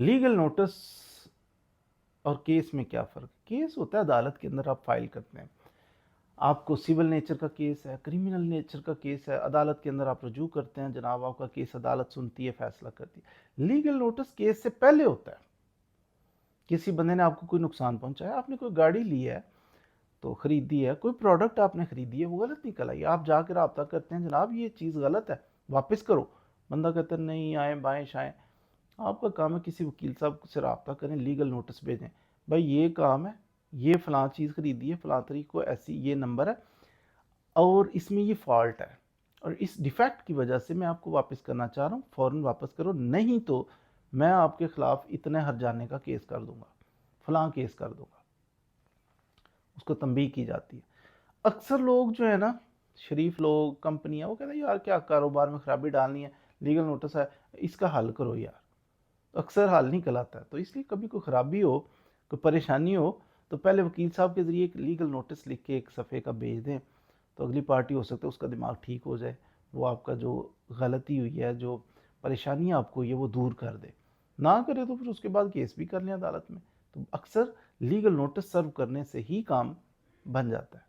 Legal notice और case में क्या फ़र्क? केस होता है अदालत के अंदर आप फाइल करते हैं। आपको सिविल नेचर का केस है, क्रिमिनल नेचर का केस है, अदालत के अंदर आप रजू करते हैं, जनाब आपका केस अदालत सुनती है, फैसला करती है। लीगल नोटिस केस से पहले होता है। किसी बंदे ने आपको कोई नुकसान पहुंचाया, आपने कोई गाड़ी ली है तो खरीदी है, कोई प्रोडक्ट आपने खरीदी है, वो गलत निकल आई, आप जाकर रब्ता करते हैं, जनाब ये चीज़ गलत है, वापस करो। बंदा कहता है नहीं, आए बाएं शाएं। आपका काम है किसी वकील साहब से रब्ता करें, लीगल नोटिस भेजें, भाई ये काम है, ये फ़लाँ चीज़ खरीदी है, फ़लाँ तरीक को, ऐसी ये नंबर है और इसमें ये फॉल्ट है और इस डिफेक्ट की वजह से मैं आपको वापस करना चाह रहा हूँ, फ़ौरन वापस करो, नहीं तो मैं आपके ख़िलाफ़ इतने हर्जाने का केस कर दूंगा, फ़लाँ केस कर दूंगा। उसको तंबीह की जाती है। अक्सर लोग जो है ना, शरीफ लोग, कंपनियां, वो कहते हैं यार क्या कारोबार में खराबी डालनी है, लीगल नोटिस है, इसका हल करो यार। अक्सर हल निकल आता है। तो इसलिए कभी कोई ख़राबी हो, कोई परेशानी हो, तो पहले वकील साहब के ज़रिए एक लीगल नोटिस लिख के एक सफ़े का भेज दें, तो अगली पार्टी हो सकता है उसका दिमाग ठीक हो जाए, वो आपका जो गलती हुई है, जो परेशानी आपको हुई है, वो दूर कर दे। ना करे तो फिर उसके बाद केस भी कर लें अदालत में। तो अक्सर लीगल नोटिस सर्व करने से ही काम बन जाता है।